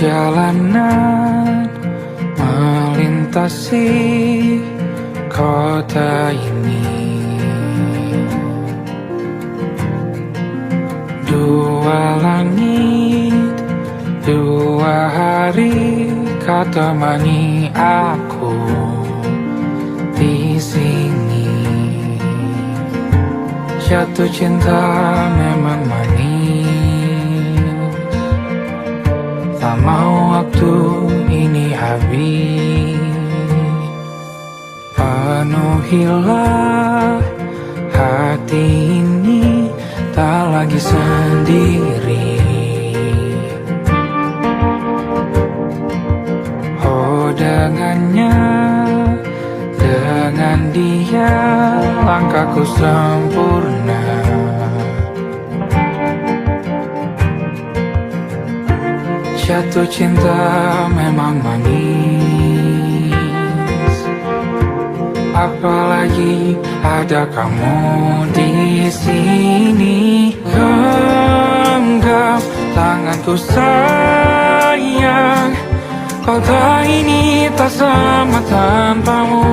Perjalanan melintasi kota ini, dua langit, dua hari kau temani aku di sini. Jatuh cinta memang manis, tak mau waktu ini habis. Penuhilah hati ini, tak lagi sendiri. Oh, dengannya, dengan dia langkahku sempurna. Jatuh cinta memang manis, apalagi ada kamu di sini. Genggam tanganku sayang, kota ini tak sama tanpamu.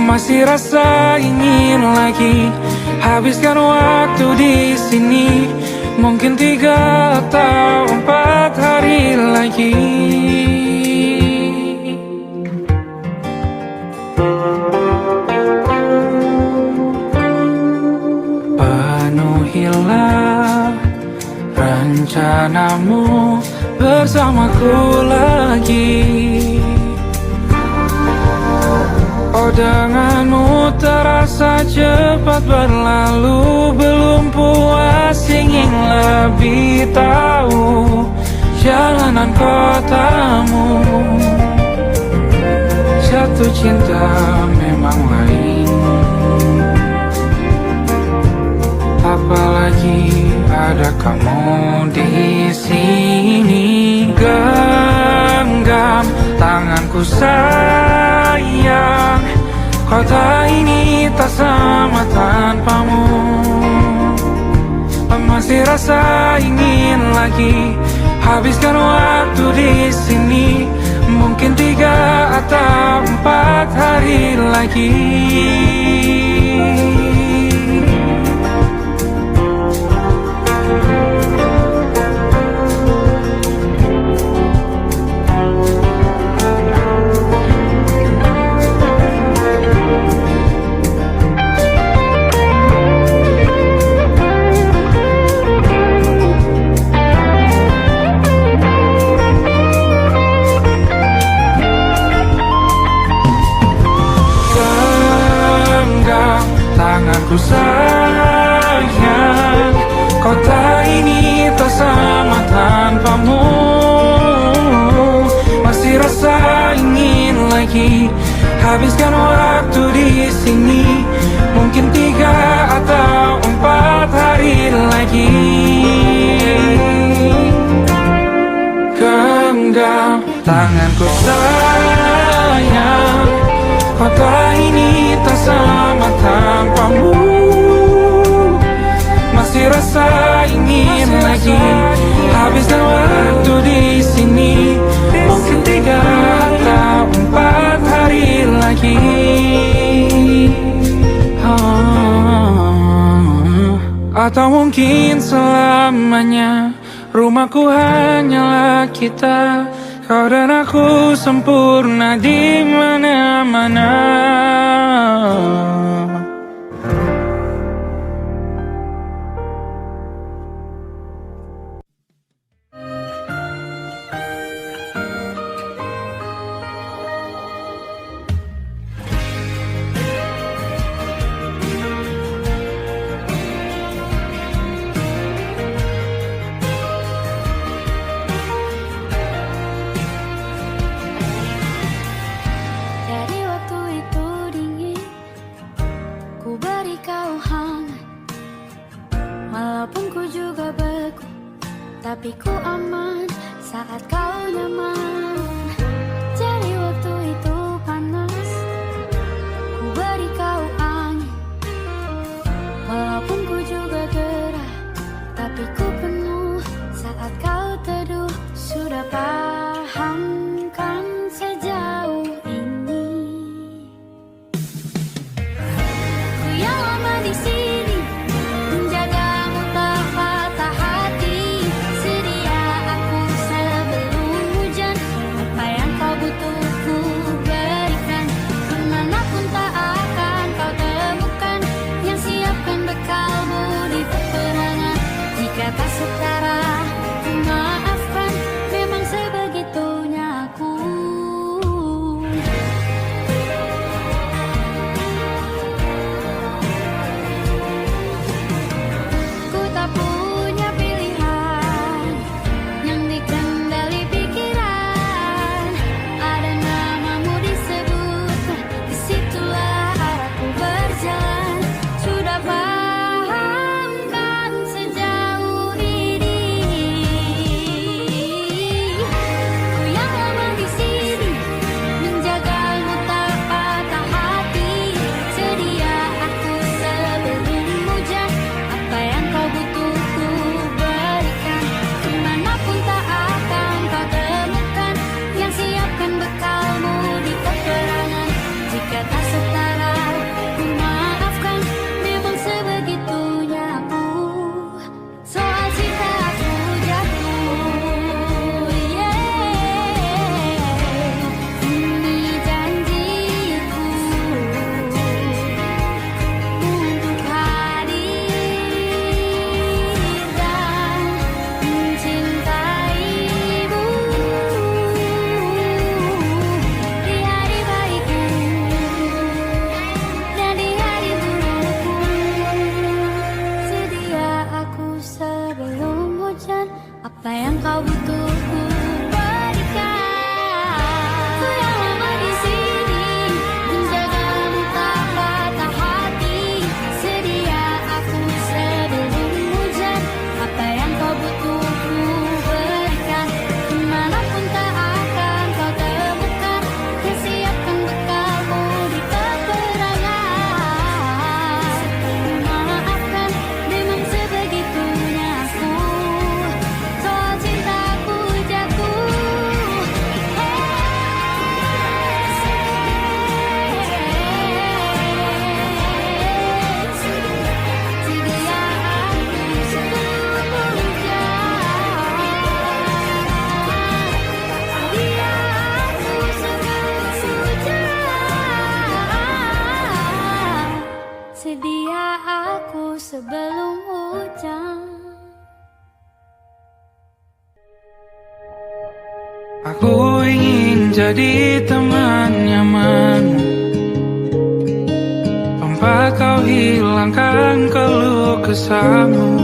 Masih rasa ingin lagi habiskan waktu di sini. Mungkin 3 atau 4 hari lagi. Penuhilah rencanamu bersamaku lagi. Oh, denganmu terasa cepat berlalu. Belum puas ingin lebih tahu jalanan kotamu. Jatuh cinta memang lain, apalagi ada kamu di sini. Genggam tanganku sayang, kota ini tak sama tanpamu. Masih rasa ingin lagi habiskan waktu di sini. Mungkin 3 atau 4 hari lagi. Tanganku sayang, kota ini tak sama tanpamu. Masih rasa ingin lagi habiskan waktu di sini. Mungkin 3 atau 4 hari lagi. Genggam tanganku sayang, kota ini tak sama tanpamu. Masih rasa ingin lagi habiskan waktu di sini. Mungkin 3 atau 4 hari lagi. Atau mungkin selamanya. Rumahku hanyalah kita, kau dan aku sempurna di mana-mana. Aku ingin jadi teman nyamanmu, tempat kau hilangkan keluh kesahmu.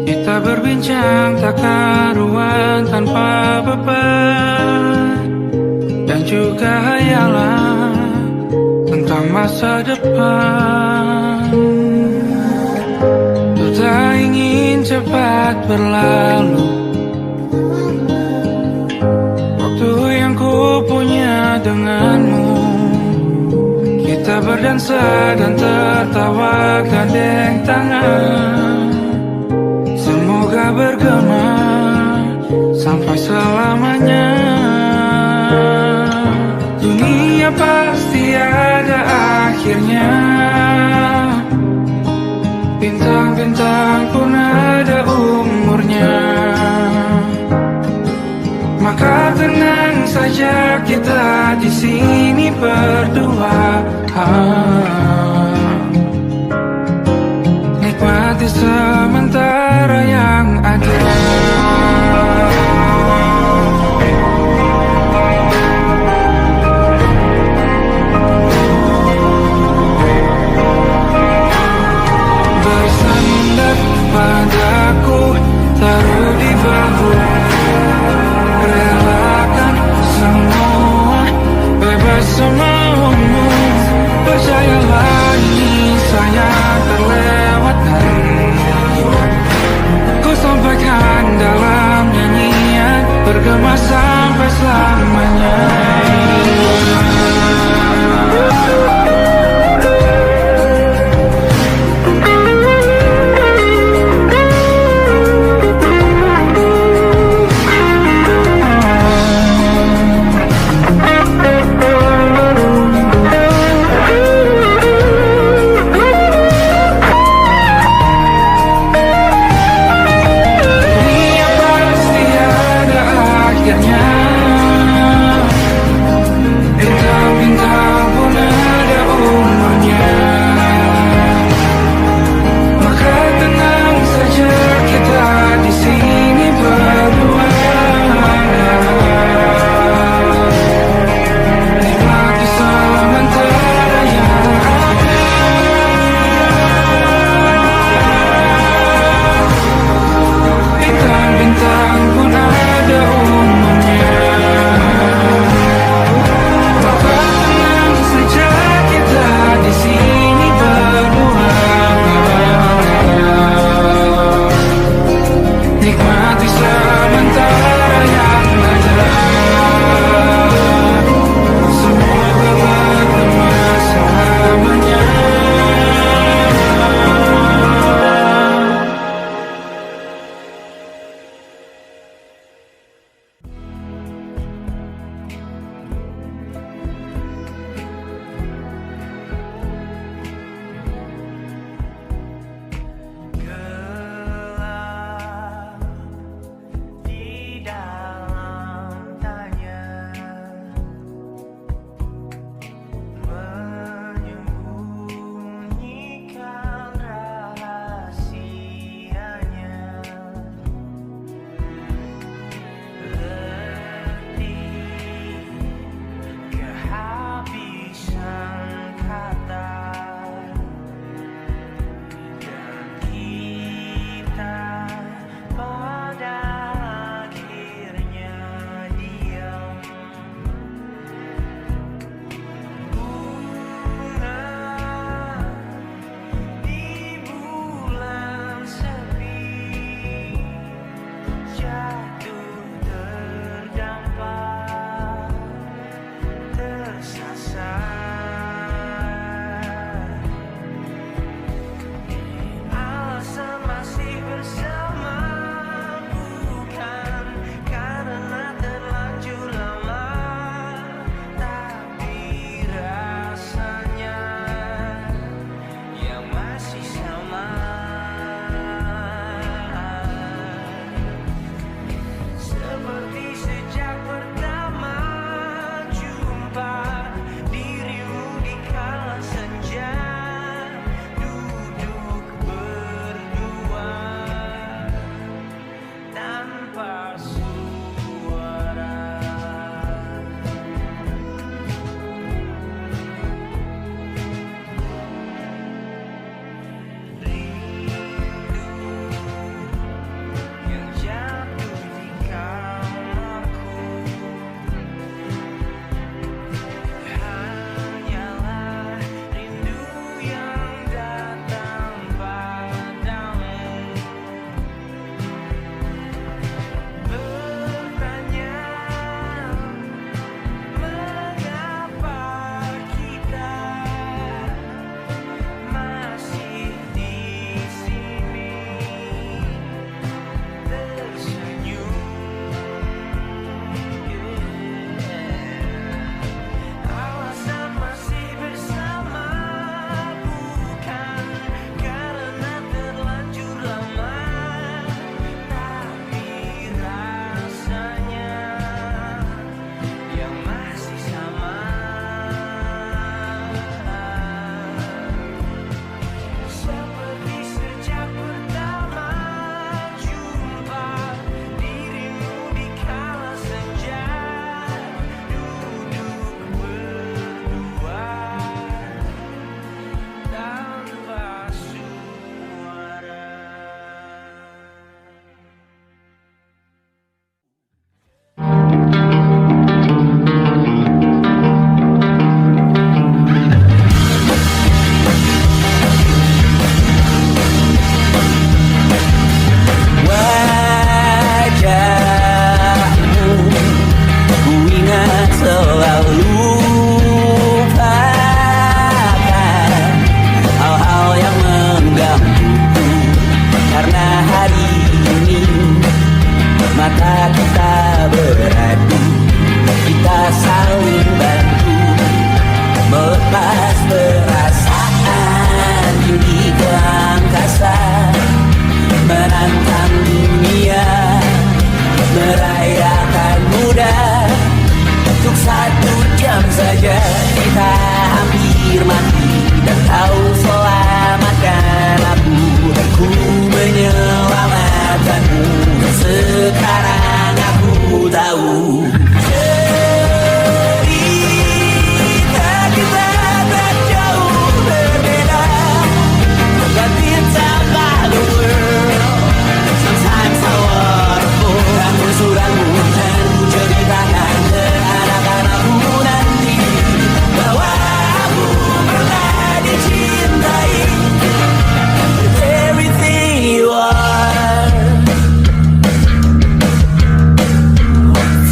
Kita berbincang tak karuan tanpa beban, dan juga hayalan tentang masa depan. Ku tak ingin cepat berlalu waktu yang ku punya denganmu. Kita berdansa dan tertawa gandeng tangan, semoga bergema sampai selamanya. Dunia pasti ada akhirnya, bintang-bintang pun ada umurnya. Maka tenang saja kita di sini berdua, nikmati sementara yang ada. Bersandar padaku, taruh di bahu, relakan semua, bebas semaumu. Percayalah ini saya terlewatkan, ku sampaikan dalam nyanyian, bergema sampai selamanya. Bintang 1 jam saja kita hampir mati, dan kau selamatkan aku, dan ku menyelamatkanmu. Sekarang aku tahu cerita kita tak jauh berbeda. But it's about the world. Sometimes I waterfall. Kamu suratmu dan ku ceritakan ke anak-anakku nanti bahwa aku pernah dicintai with everything you are.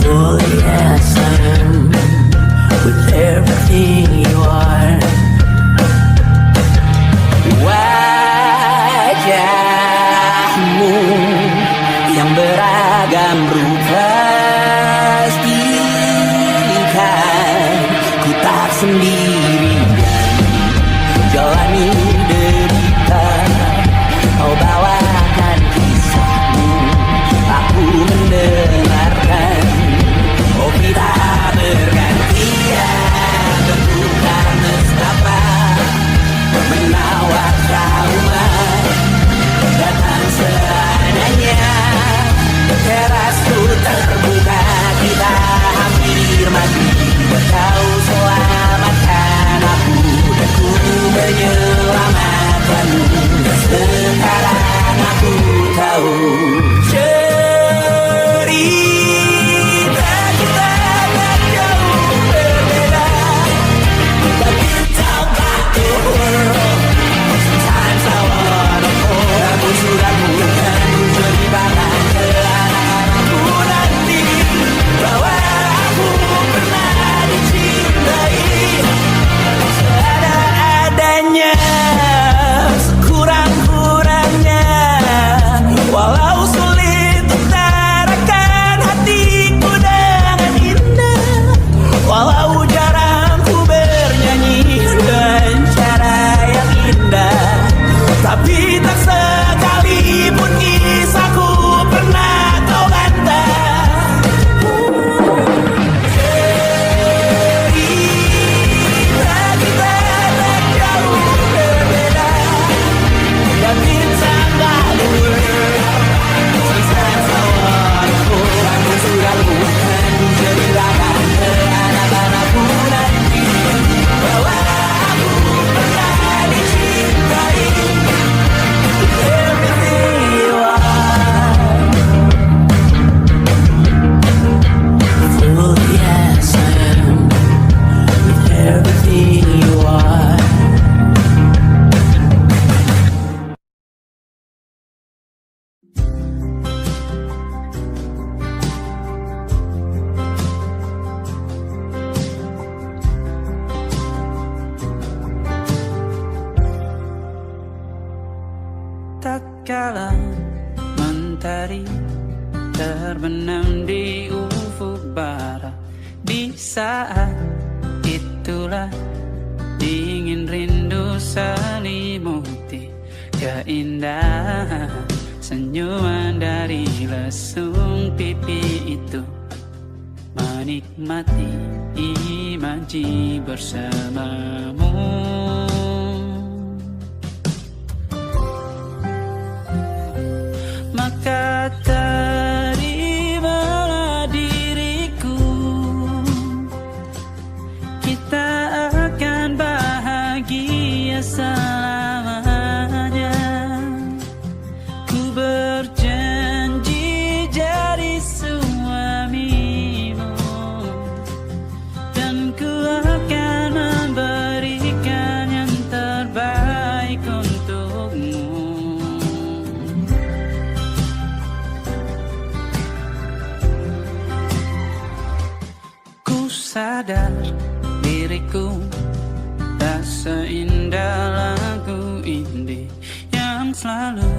Fully as I am, with everything you are. Wajahmu yang beragam rupa pastikan ku tak sendirian jalani derita. Kau bawakan kisahmu, aku mendengarkan. Oh kita bergantian bertukar nestapa, menawar trauma datang seadanya. Terasku terbuka, kita hampir mati, kau selamatkan aku, dan ku menyelamatkanmu. Sekarang aku tahu cerita kita tak jauh berbeda. But it's about the world. Sometimes I wanna fall. Kamu suratmu dan ku ceritakan ke anak-anakku nanti bahwa aku pernah dicintai seadanya, sekurang-kurangnya. Walau sulit utarakan hatiku dengan indah, walau jarang ku bernyanyi dengan cara yang indah, tapi tak sekalipun kisahku pernah kau bantah. Cerita kita tak jauh berbeda, dan it's about the world. Sometimes I wanna fall. Kamu suratmu dan ku ceritakan ke anak-anakku nanti bahwa aku pernah dicintai with everything you are. Fully as I am, with everything you are. Tak kala mentari terbenam di ufuk barat, di saat itulah dingin rindu selimuti keindahan senyuman dari lesung pipi itu, menikmati imaji bersamamu. Maka terimalah diriku, kita akan bahagia selamanya. Ku berjanji jadi suamimu, dan ku akan memberikan yang terbaik untukmu. Sadar diriku tak seindah lagu indie yang selalu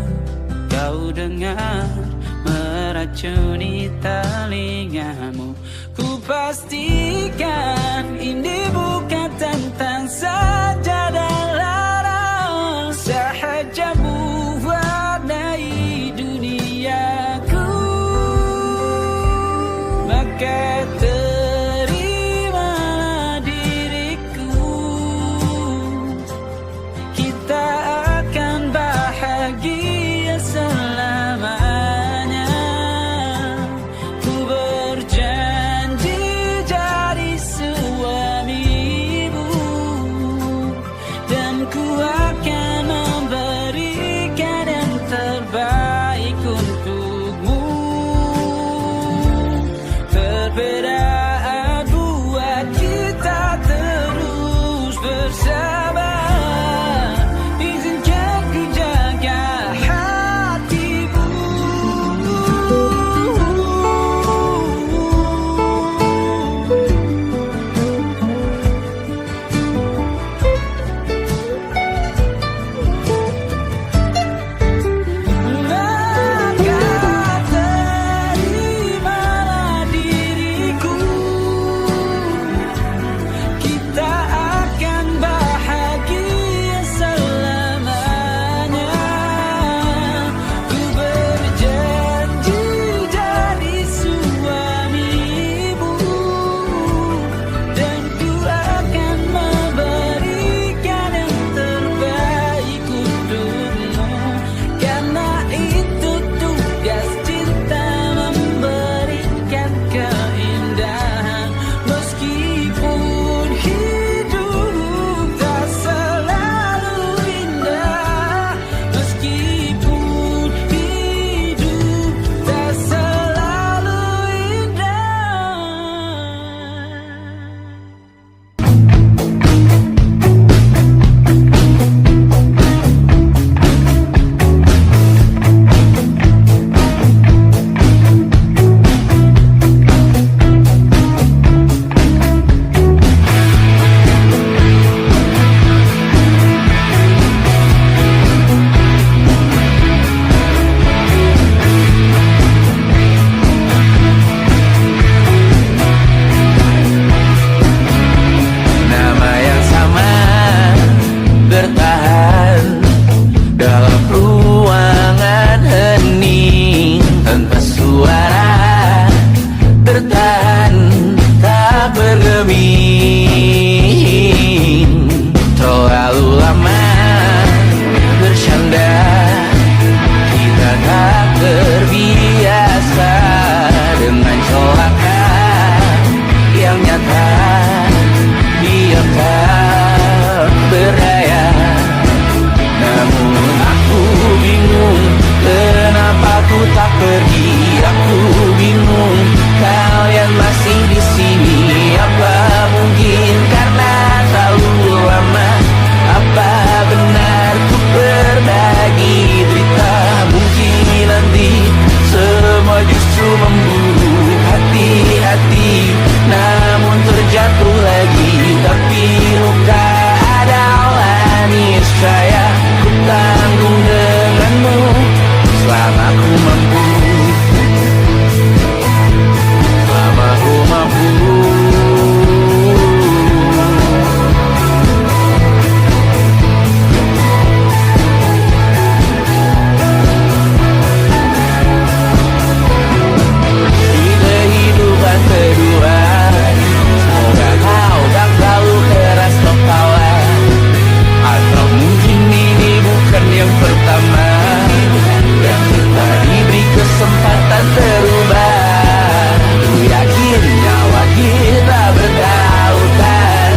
kau dengar meracuni telingamu. Ku pastikan indie bukan tentang saja dan lara, sahaja mewarnai duniaku. Maka terimalah cermin. Terlalu lama bercanda, kita tak terbiasa dengan celaka yang nyata. Diam tak berdaya, namun aku bingung kenapa ku tak pergi. Aku bingung kalian masih di sini. Apa mungkin karena terlalu lama? Apa benar ku berbagi derita? Mungkin nanti semua justru memburu hati-hati, namun terjatuh lagi. Tapi luka adalah niscaya ku tanggung denganmu selama ku mampu. Selama ku mampu. Di kehidupan kedua, semoga kau tak terlalu keras tertawa. Atau mungkin ini bukan yang pertama yang kita diberi kesempatan terubah. Ku yakin nyawa kita bertautan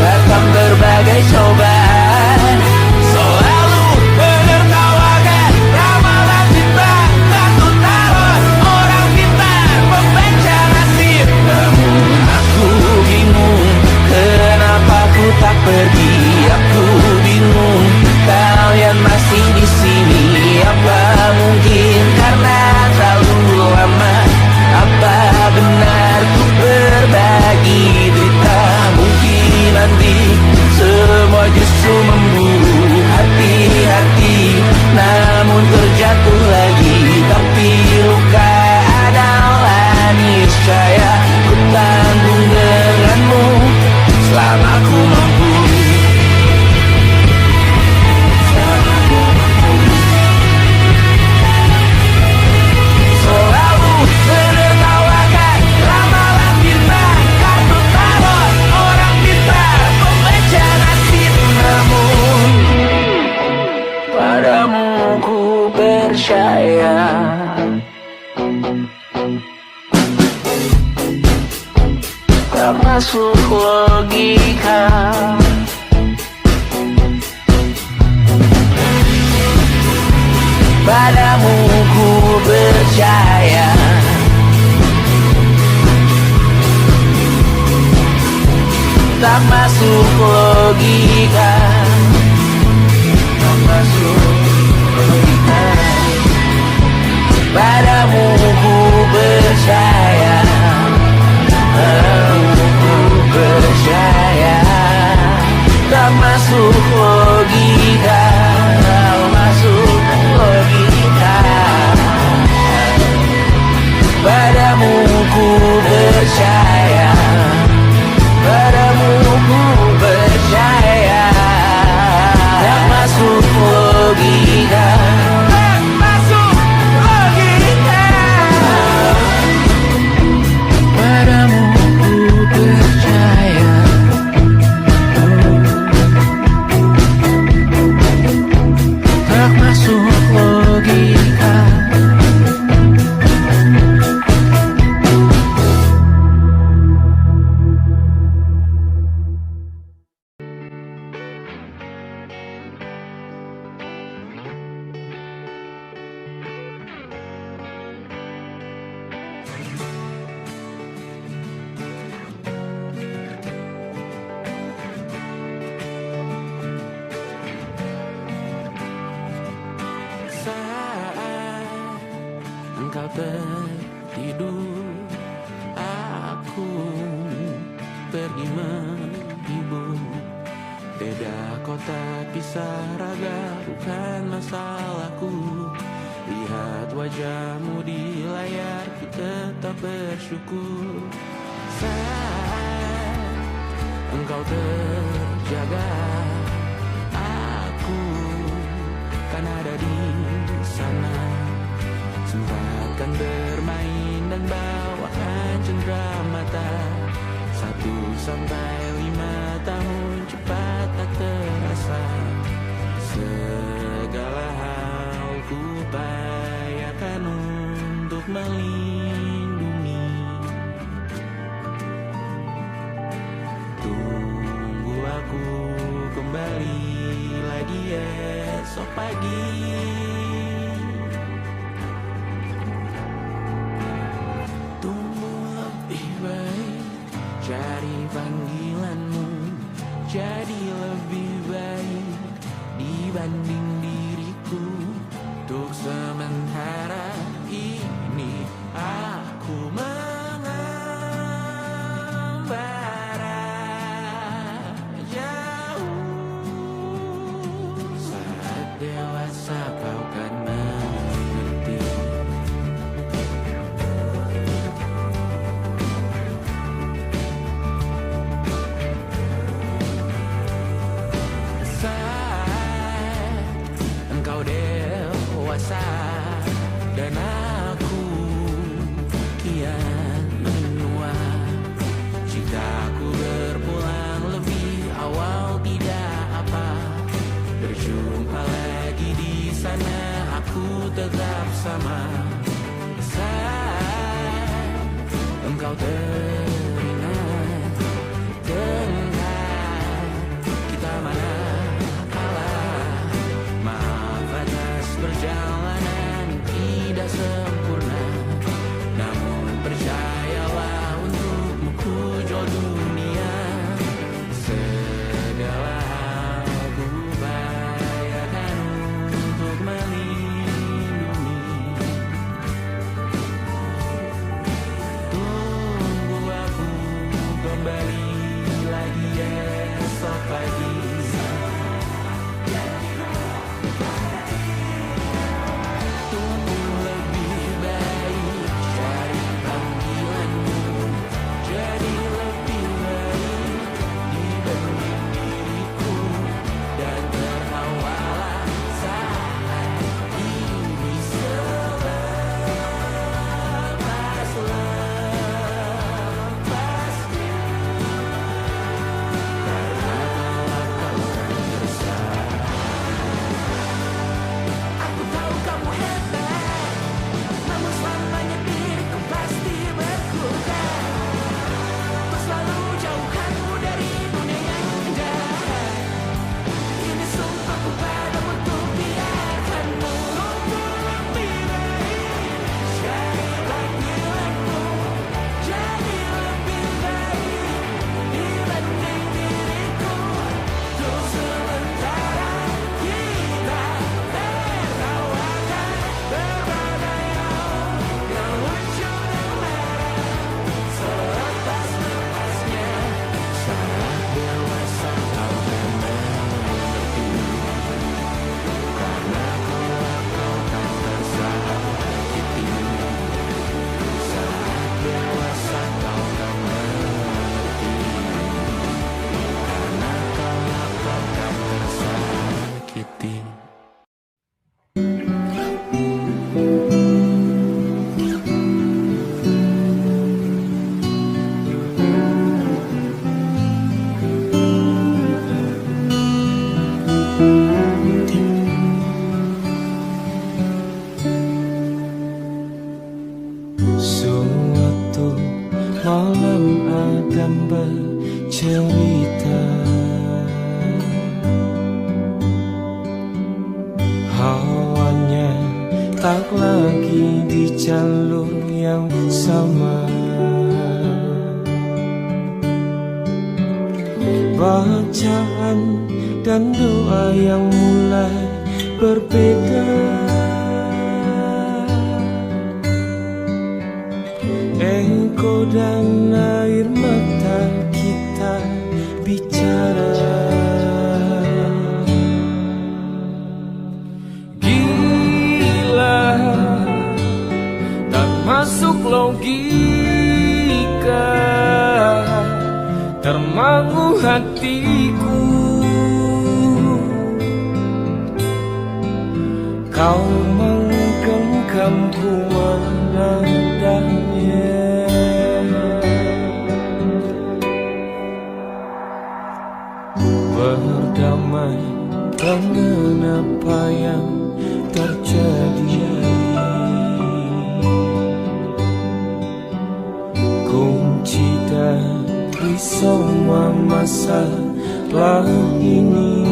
akan berbagai cobaan. Selalu menertawakan ramalan cinta, takut taruh orang pintar membaca nasib. Namun aku bingung kenapa ku tak pergi. Aku bingung kalian masih di sini. Apa mungkin karena terlalu lama? Apa benar ku berbagi derita? Mungkin nanti semua justru memburu hati-hati, namun terjatuh lagi. Tapi luka adalah niscaya ku tanggung denganmu selama ku mampu. Selalu menertawakan ramalan bintang, kartu tarot orang pintar membaca nasib. Namun padamu ku percaya. Tak masuk logika. Padamu ku percaya. Tak masuk logika. Tak masuk logika. Padamu ku percaya. Padamu ku percaya. Tak masuk logika. Tak masuk logika. Padamu ku percaya. Padamu ku percaya. Tak masuk logika. Tak masuk logika. Padamu ku percaya. Tak masuk logika. Saat engkau tertidur, aku pergi menghibur. Beda kota pisah raga bukan masalahku. Lihat wajahmu di layar, ku tetap bersyukur. Saat engkau terjaga, aku kan ada di sana. Sempatkan bermain dan bawakan cendera mata. Waktu sampai 5 tahun cepat tak terasa. Segala hal ku upayakan untuk melindungi. Tunggu aku kembali lagi esok pagi. Tumbuh lebih baik, cari panggilanmu. Jadi lebih baik dibanding diriku. Untuk sementara ini aku mengembara jauh. Saat dewasa kau kan mengerti. Saat engkau dewasa dan aku kian menua. Cintaku berpulang lebih awal tidak apa. Berjumpa lagi di sana, aku tetap sama. Saat engkau teringat tentang kita mana kalah. Maaf atas perjalanan tidak sempurna, namun percayalah untukmu ku jual dunia. Segala hal ku upayakan untuk melindungi. Tunggu aku kembali lagi esok pagi. Tumbuh lebih baik, cari panggilanmu. Jadi lebih baik dibanding diriku. Dan tertawalah saat ini selepas-lepasnya. Karena kelak kau kan bersama. Aku tahu kamu hebat, namun selamanya diriku pasti berkurang. Untuk selalu jauhkanmu dari dunia yang indah. Ini sumpahku padamu untuk biarkanmu. Tumbuh lebih baik, cari panggilanmu. Jadi lebih baik dibanding diriku. Untuk sementara kita tertawakan berbagai hal yang lucu dan marah. Selepas-lepasnya saat dewasa kau kan mengerti. Karena kelak kau kan tersakiti. Saat dewasa kau kan mengerti. Karena kelak kau kan tersakiti. Suatu malam Adam bercerita, hawanya tak lagi di jalur yang sama. Bacaan dan doa yang mulai berbeda. Engkau dan air mata kita bicara. Gila, tak masuk logika, termangu hatiku. Kau menggenggamku menandanya. di semua masalah ini.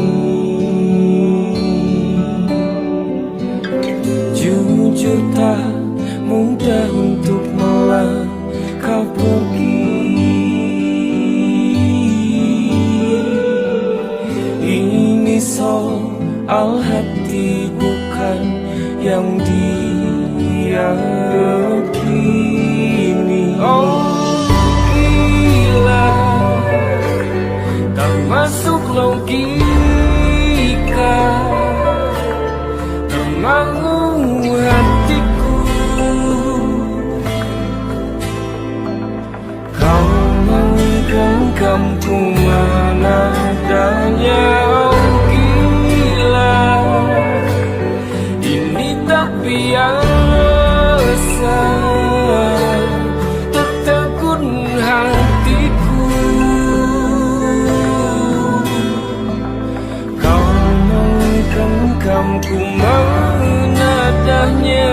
Jujur tak mudah untuk melangkah pergi. Ini soal hati bukan yang diyakini. Oh gila, tak masuk logika, tak mau hatiku. Kau menggenggamku mana adanya. Oh gila, ini tak biasa, tertegun hatiku. Kau menggenggamku mana adanya.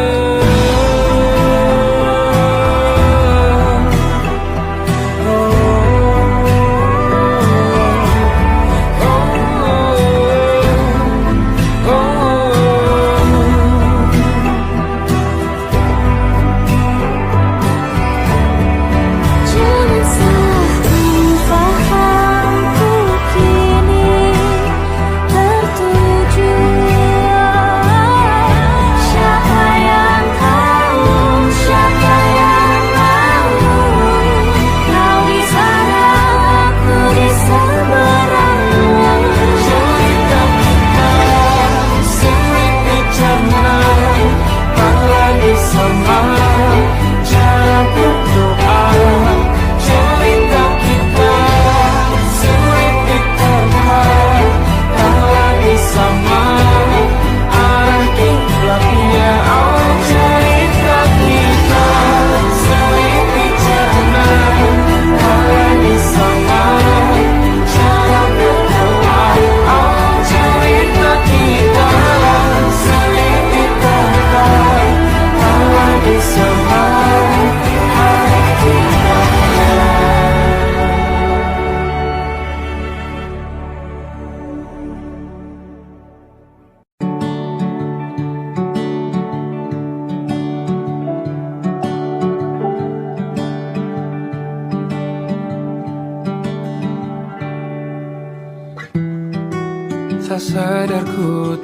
Tak sadar ku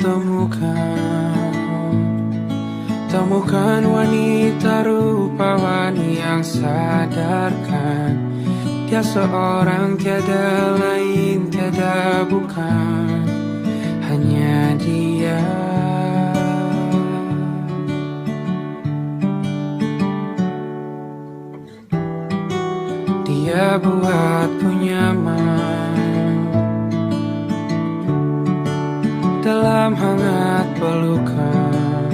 temukan wanita rupawan yang sadarkan dia seorang, tiada lain, tiada bukan, hanya dia. Dia buatku nyaman dalam hangat pelukan.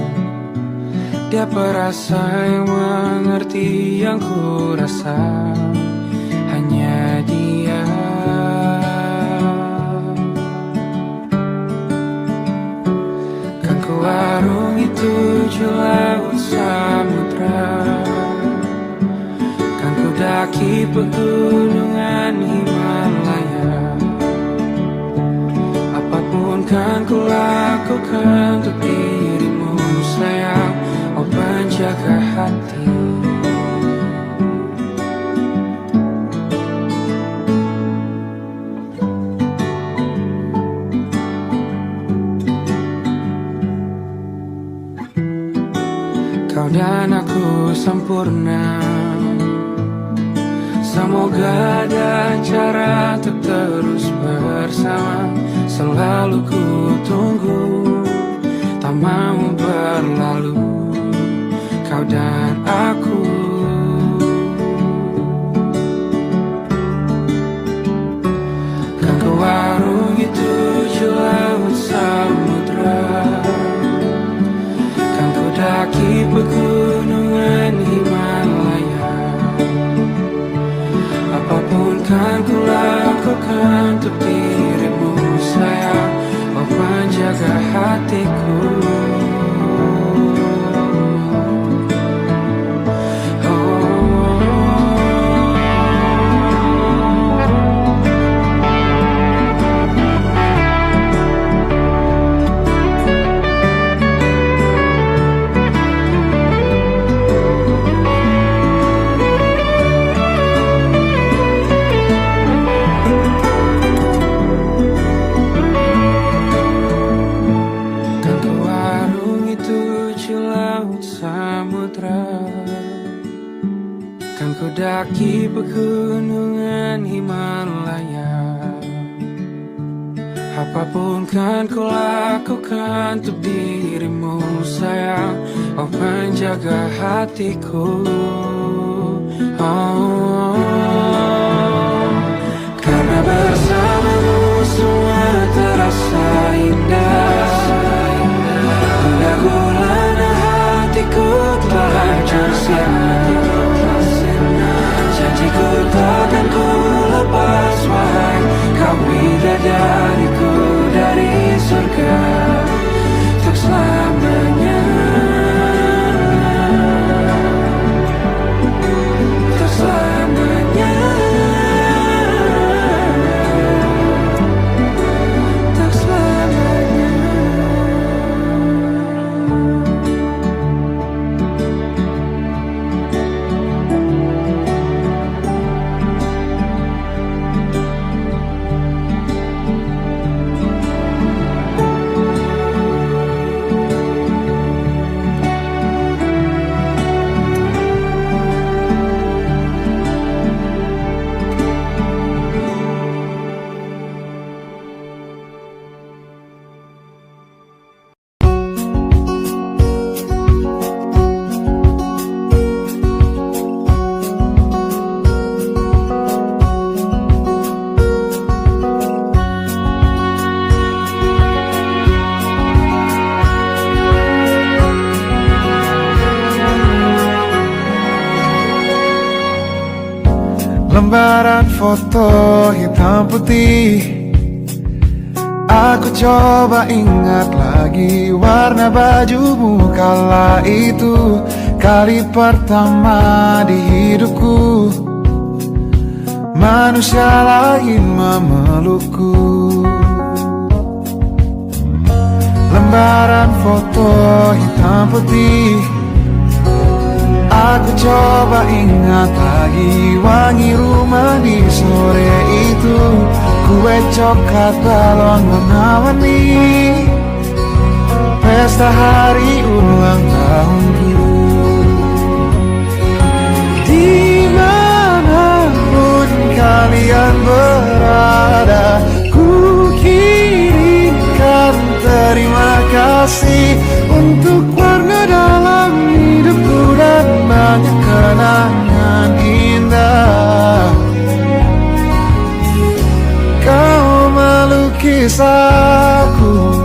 Dia perasa yang mengerti yang ku rasa, hanya dia. Kan ku arungi 7 laut samudra, kan ku daki pegunungan Himalaya. Apapun kan ku lakukan untuk dirimu sayang, oh penjaga hati. Kau dan aku sempurna, semoga ada cara untuk terus bersama. Selalu ku tunggu, tak mau berlalu, kau dan aku. Kan ku arungi 7 laut samudra, kan ku daki pegunungan Himalaya. Apapun kan ku lakukan untuk dirimu sayang, oh penjaga hatiku. Oh, pegunungan Himalaya. Apapun kan ku lakukan untuk dirimu sayang, oh penjaga hatiku. Oh, karena bersamamu semua terasa indah. Hingga gulana hatiku telah tersiap. Janjiku takkan ku lepas, wahai kau bidadariku dari surga untuk selamanya. Untuk selamanya. Untuk selamanya. Lembaran foto hitam putih, aku coba ingat lagi warna bajumu kala itu. Kali pertama di hidupku manusia lain memelukku. Lembaran foto hitam putih, aku coba ingat lagi wangi rumah di sore itu. Kue coklat balon warna-warni, pesta hari ulang tahunku. Dimanapun kalian berada, ku kirimkan terima kasih untuk warna dalam hidupku dan banyak kenangan indah. Kau melukis aku,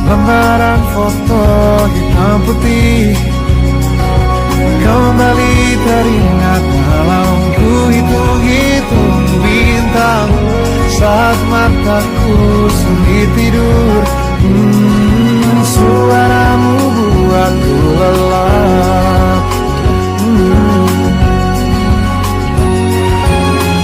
lembaran foto hitam putih, kembali teringat malam ku hitung-hitung bintang saat mataku sulit tidur. Suaramu buatku lelap.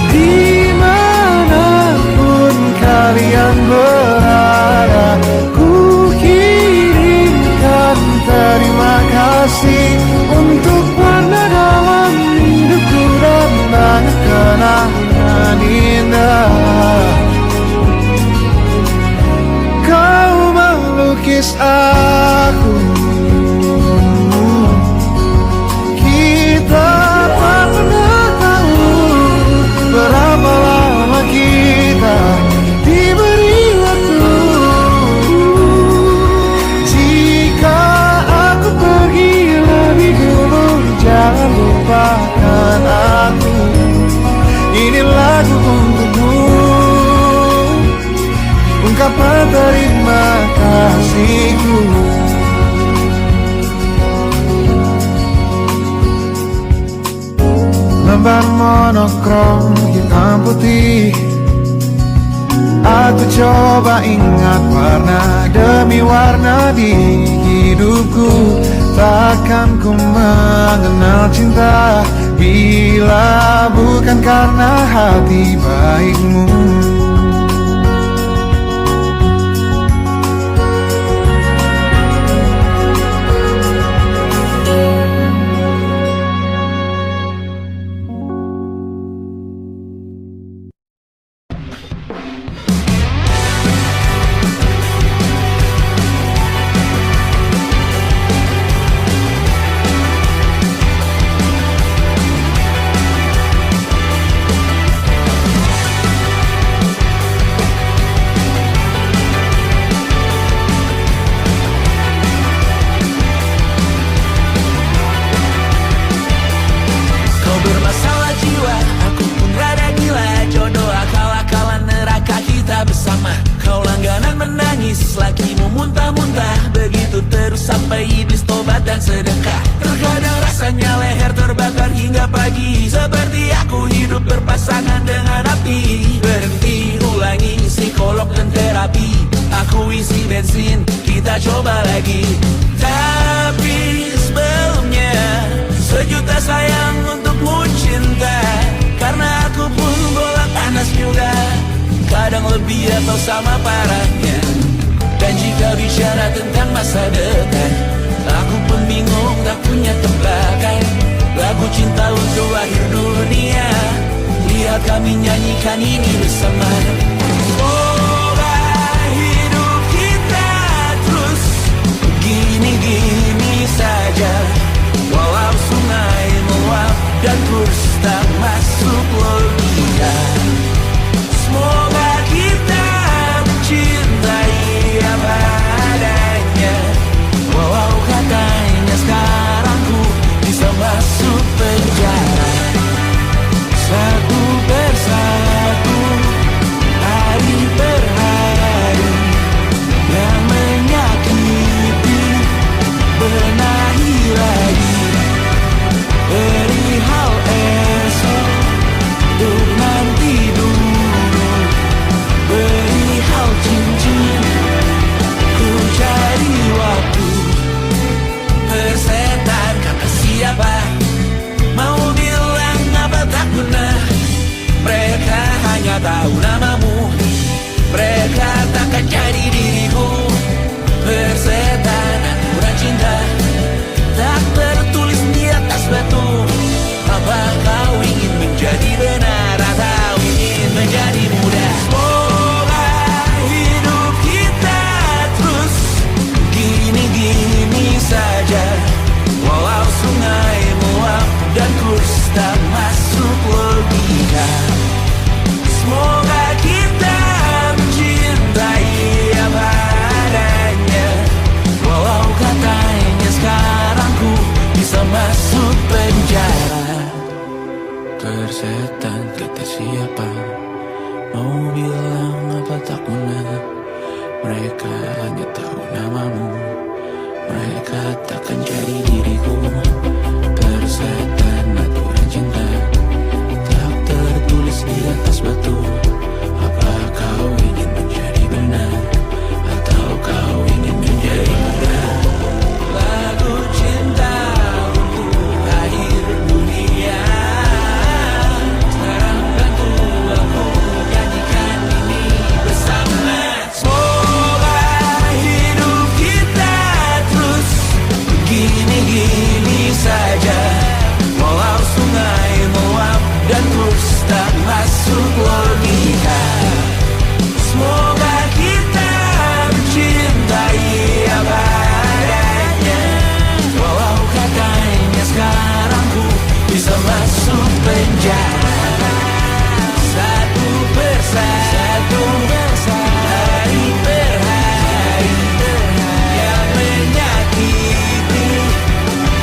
Dimanapun kalian berada, ku kirimkan terima kasih untuk warna dalam hidupku dan banyak kenangan indah. Kau melukis aku, kita tak pernah tahu berapa lama kita diberi waktu. Jika aku pergi lebih dulu, jangan lupakan aku. Ini lagu untukmu, ungkapan terima kasihku. Lembar monokrom hitam putih, aku coba ingat warna demi warna di hidupku. Takkan ku mengenal cinta bila bukan karena hati baikmu. menangis, lagi memuntah-muntah. Begitu terus sampai iblis tobat dan sedekah. Terkadang rasanya leher terbakar hingga pagi, seperti aku hidup berpasangan dengan api. Berhenti, ulangi psikolog dan terapi. Aku isi bensin, kita coba lagi. Tapi sebelumnya, sejuta sayang untukmu cinta. Karena aku pun bola panas juga, kadang lebih atau sama parahnya. Dan jika bicara tentang masa depan, aku pun bingung tak punya tebakan. Lagu cinta untuk akhir dunia, lihat kami nyanyikan ini bersama. Semoga hidup kita terus gini-gini saja, walau sungai meluap dan kurs tak masuk logika. Semoga kita mencintai apa adanya, walau katanya sekarang ku bisa masuk penjara. Satu persatu, hari per hari, yang menyakiti benahi lagi. Perihal esok, untuk nanti dulu. Perihal cincin, ku cari waktu. Persetan kata siapa, mau bilang apa tak guna. Mereka hanya tahu namamu, mereka takkan jadi diriku. Persetan aturan cinta, tak tertulis di atas batu. Apa kau ingin menjadi benar atau ingin menjadi muda? Semoga hidup kita terus gini-gini saja, walau sungai meluap dan kurs tak masuk logika. Semoga kita mencintai apa adanya, walau katanya sekarang ku bisa masuk penjara. Persetan kata siapa, mau bilang apa tak guna. Mereka hanya tahu namamu, mereka takkan jadi diriku. Persetan aturan cinta, tak tertulis di atas batu. Apa kau ingin menjadi benar atau kau ingin menjadi muda? Lagu cinta untuk akhir dunia, sekarang bantu aku nyanyikan ini bersama. Semoga hidup kita terus gini-gini saja, walau sungai meluap dan kurs tak masuk logika. Semoga kita mencintai apa adanya, walau katanya sekarang ku bisa masuk penjara. Satu persatu, hari per hari, yang menyakiti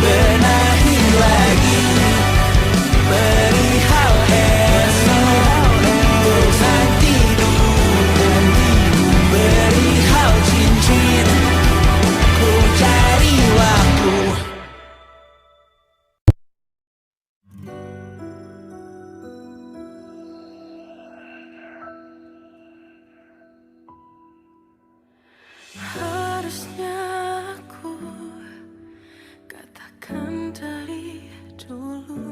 benahi lagi. Perihal esok, untuk nanti dulu. Perihal cincin, ku cari waktu. Harusnya aku katakan dari dulu,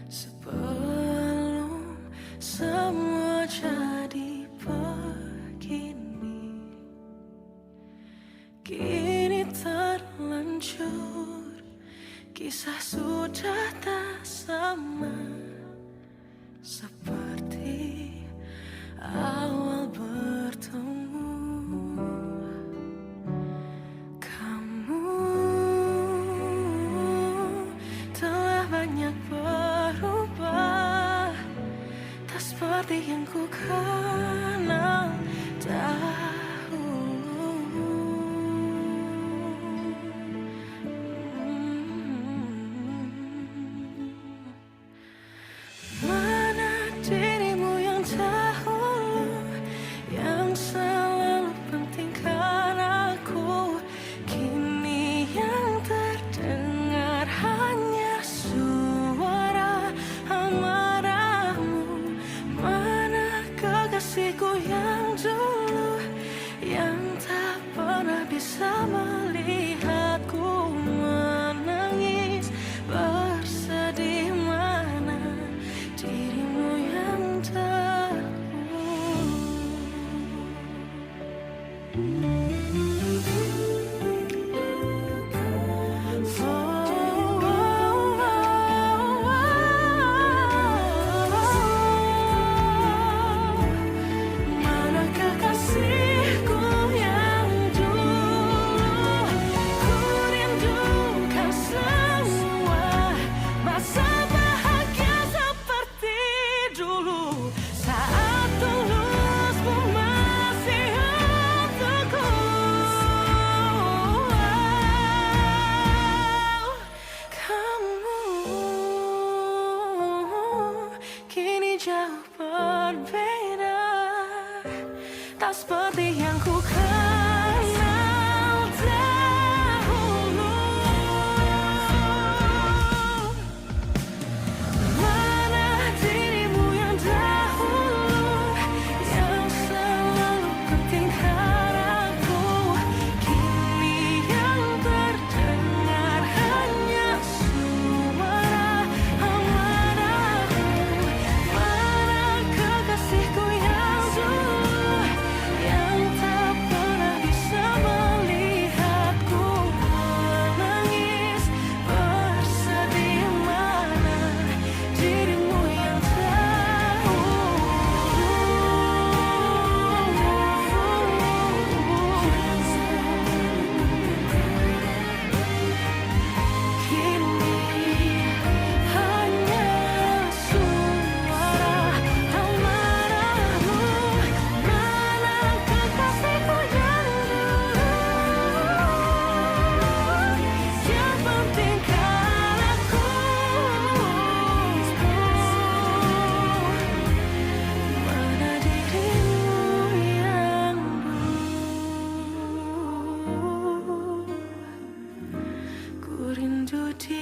sebelum semua jadi begini. Kini terlanjur, kisah sudah tak sama seperti awal bertemu. Kamu telah banyak berubah, tak seperti yang ku kenal dahulu. Mana dia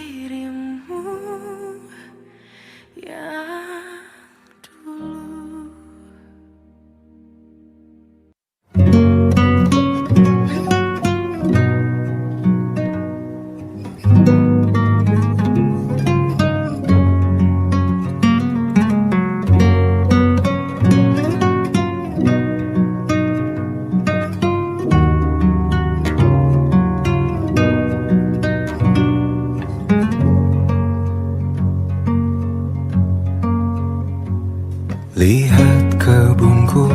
dirimu yang dulu. Lihat kebunku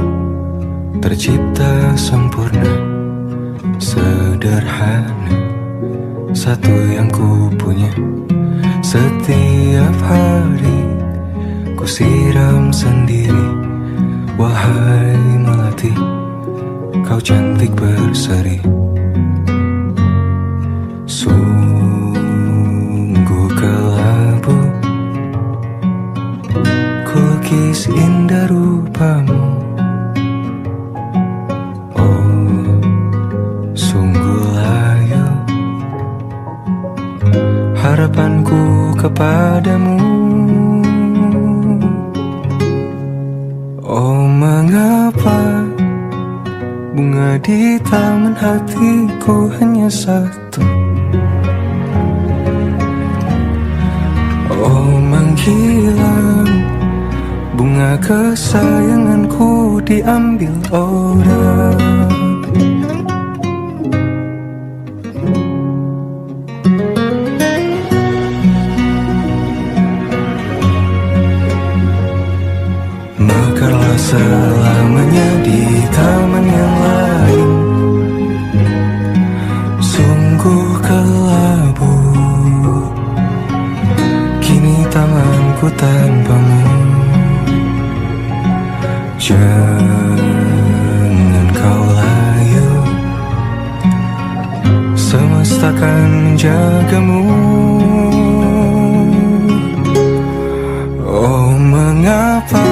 tercipta sempurna, sederhana, satu yang ku punya. Setiap hari ku siram sendiri. Wahai melati, kau cantik berseri. Sungguh kelabu kulukis indah rupamu. Oh, sungguh layu harapanku kepadamu. Oh, mengapa bunga di taman hatiku hanya satu? Oh, menghilang bunga kesayanganku diambil orang. Mekarlah selamanya di taman yang lain. Sungguh kelabu kini tamanku tanpamu. Jangan kau layu, semesta akan menjagamu. Oh, mengapa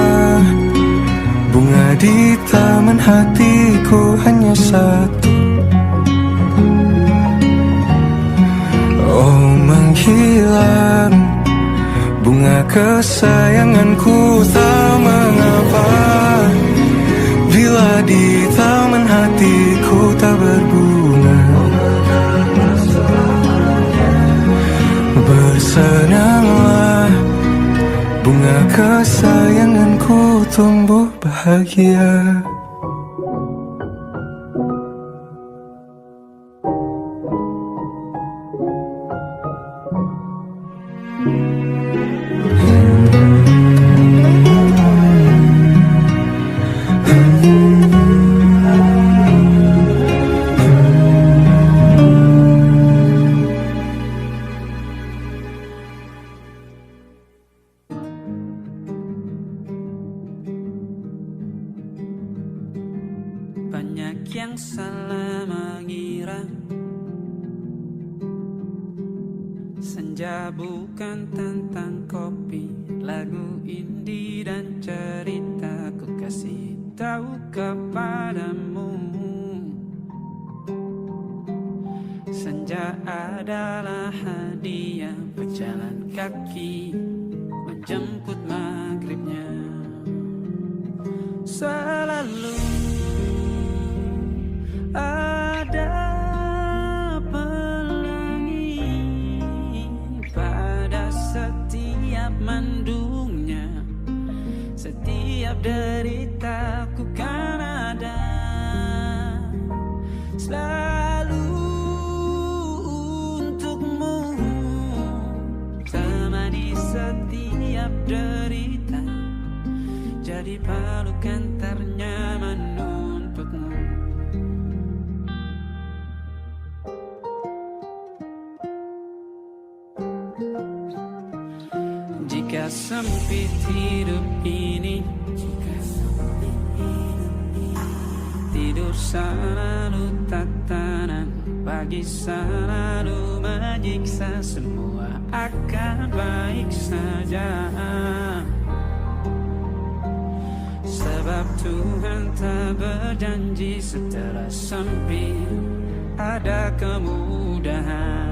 bunga di taman hatiku hanya satu? Oh, menghilang bunga kesayanganku, tak mengapa bila di taman hatiku tak berbunga. Bersenanglah bunga kesayanganku tumbuh bahagia. Banyak yang salah mengira senja bukan tentang kopi, lagu indie dan cerita. Ku kasih tahu kepadamu, senja adalah hadiah berjalan kaki menjemput maghribnya. Selalu ada pelangi pada setiap mendungnya. Setiap deritaku kan ada selalu untukmu, temani setiap derita, jadi pelukan ternyaman untukmu. Jika sempit hidup ini, tidur selalu tatanan, pagi selalu menyiksa, semua akan baik saja. Sebab Tuhan tak berjanji setelah sempit ada kemudahan.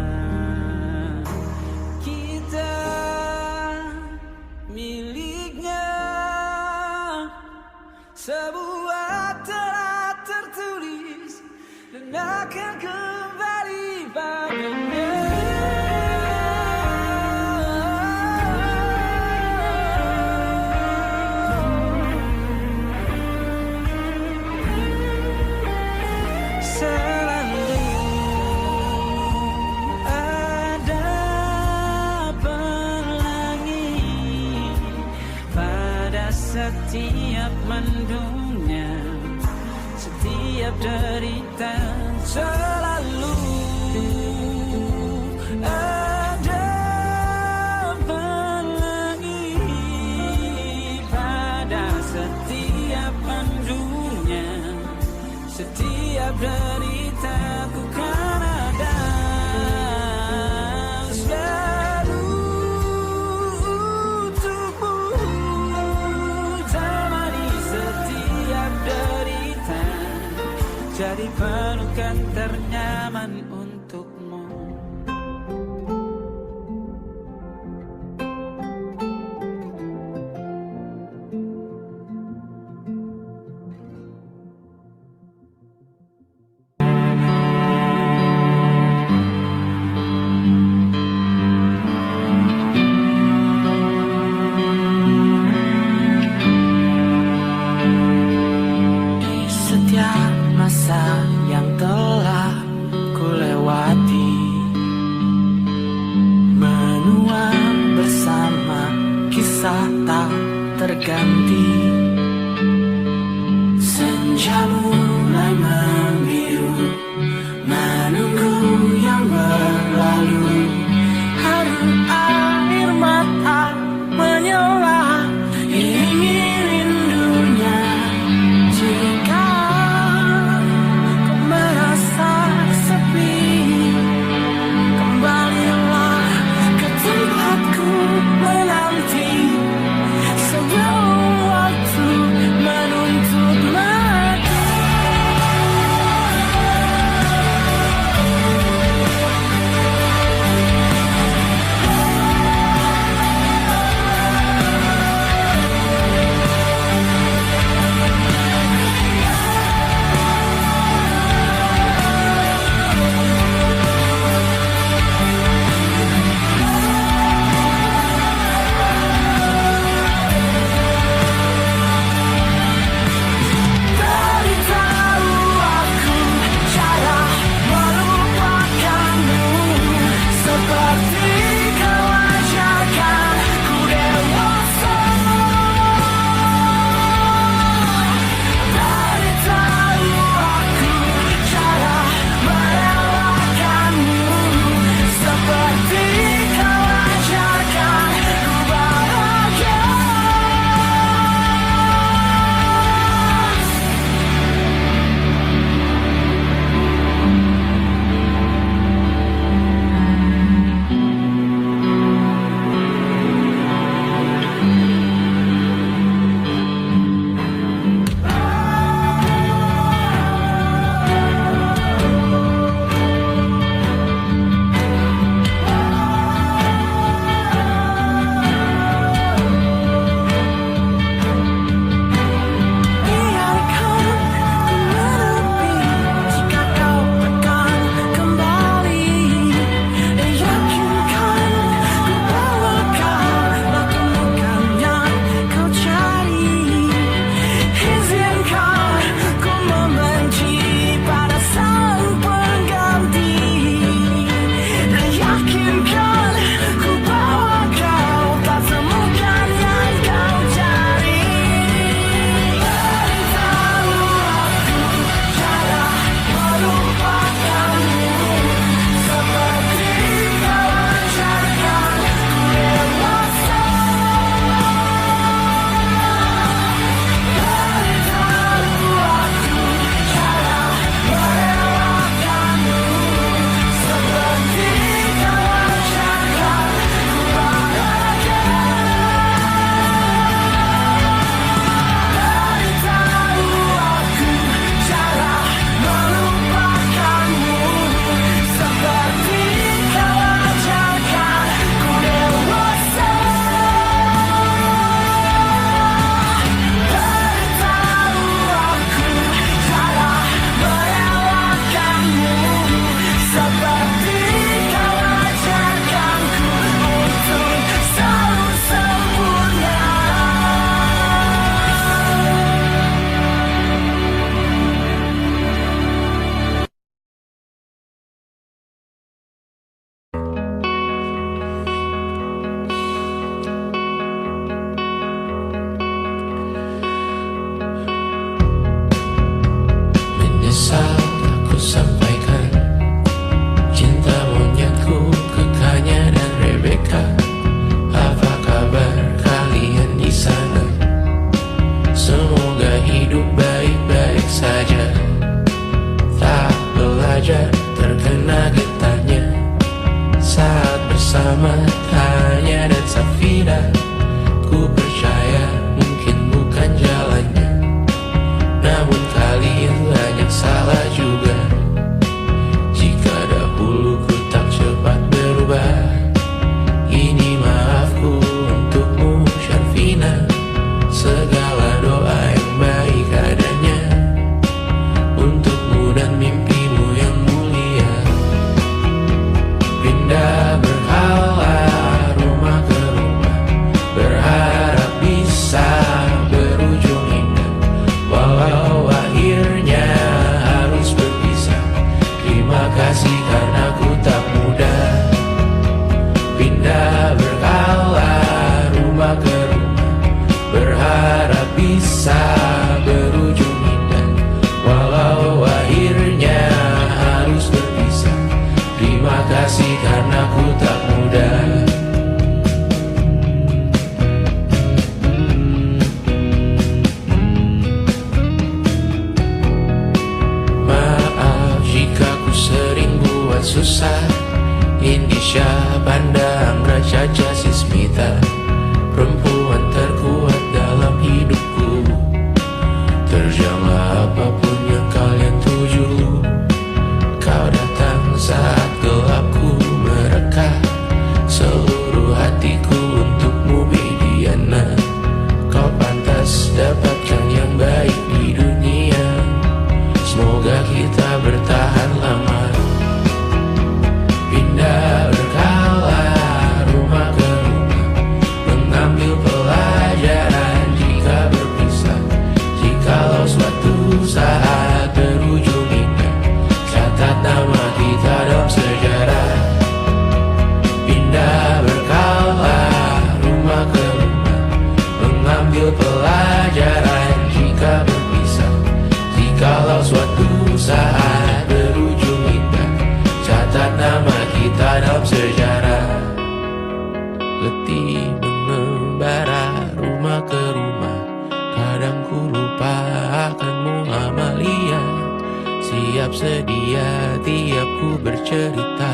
setiap mendungnya, setiap derita selalu ada pelangi pada setiap mendungnya, setiap derita ku kan ada. Jadi pelukan ternyaman untukmu. Di setiap masa yang telah ku lewati, menua bersama kisah tak terganti. Senja mulai membiru, menunggu yang berlalu. Haru air mata menyala, iringi rindunya. Jika merasa sepi, kembalilah ke tempatku menanti sebelum waktu menuntut mati. Smita, perempuan terkuat dalam hidupku. Terjanglah apapun yang kalian tuju. Kau datang saat gelapku mereka. Seluruh hatiku untukmu Mediana. Kau pantas dapatkan yang baik di dunia. Semoga kita bertahan lama. Pindah berkala rumah ke rumah, mengambil pelajaran jika berpisah. Jikalau suatu saat berujung indah, catat nama kita dalam sejarah. Pindah berkala rumah ke rumah, mengambil pelajaran jika berpisah. Jikalau suatu saat berujung indah, catat nama kita dalam sejarah. Letih mengembara rumah ke rumah, kadang ku lupa akanmu Amalia. Siap sedia tiap ku bercerita,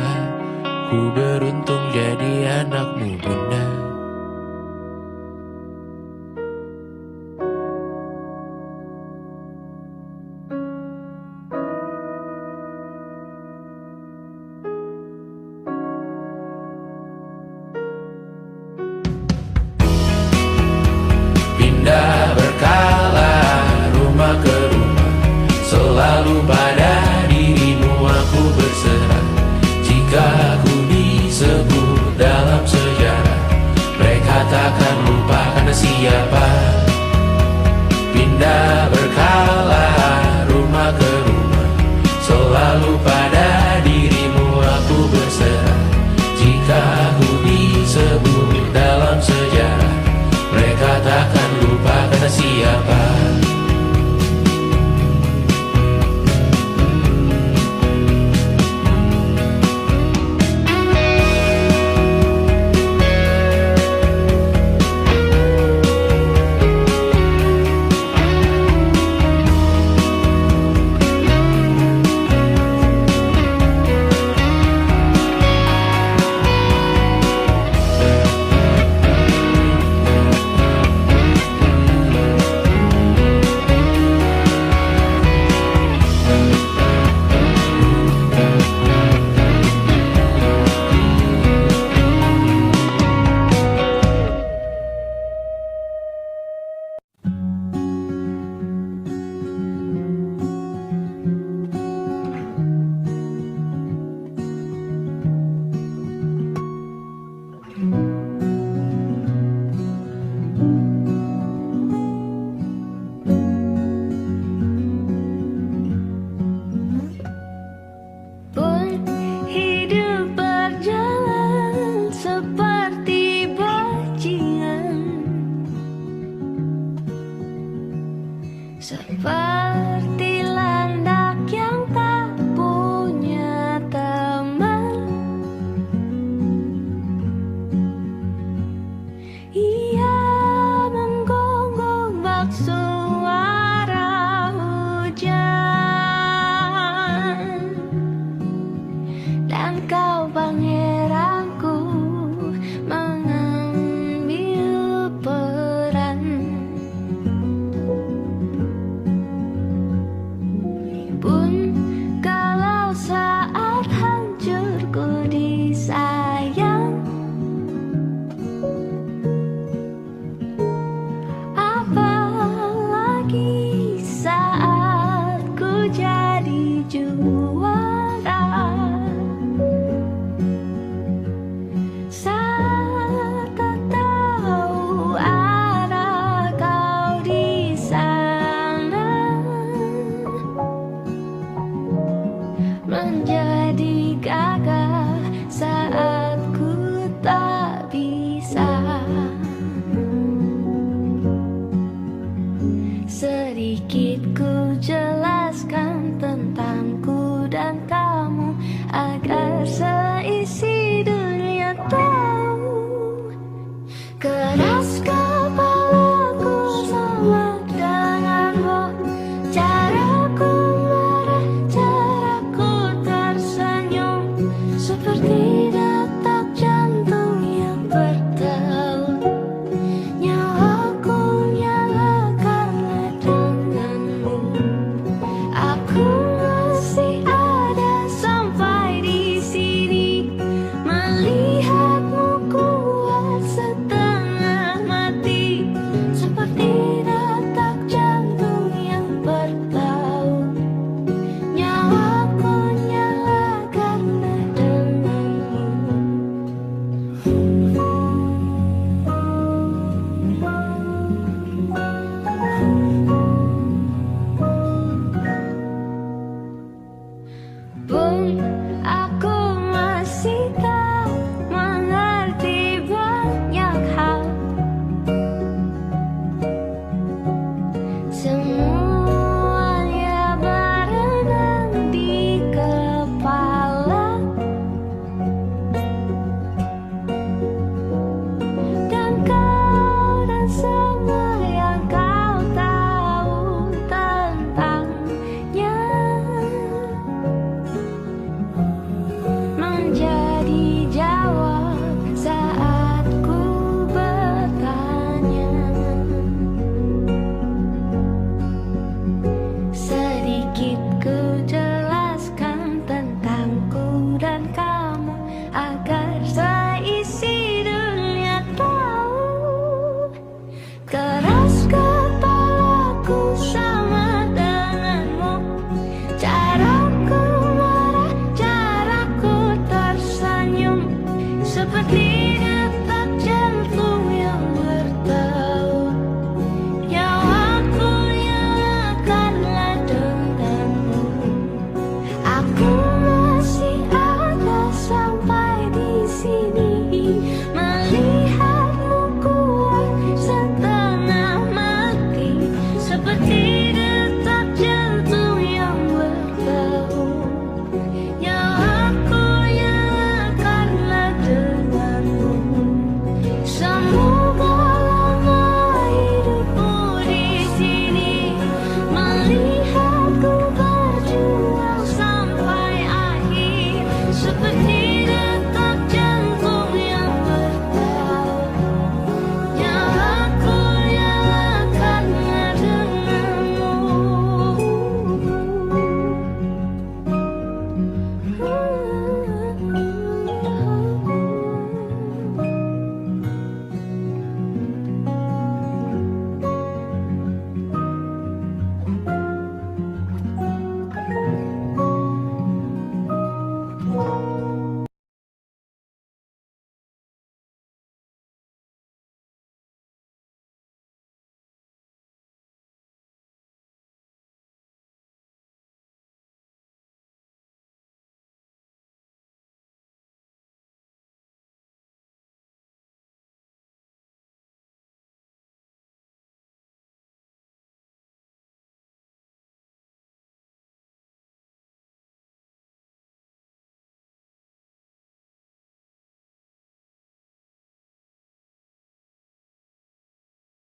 ku beruntung jadi anakmu bunda. Pindah berkala rumah ke rumah, selalu pada dirimu aku berserah. Jika aku disebut dalam sejarah, mereka takkan lupa karena siapa. Pindah berkala rumah ke rumah, selalu pada dirimu aku berserah. Jika aku disebut dalam sejarah, mereka takkan lupa karena siapa. Pun hidup berjalan seperti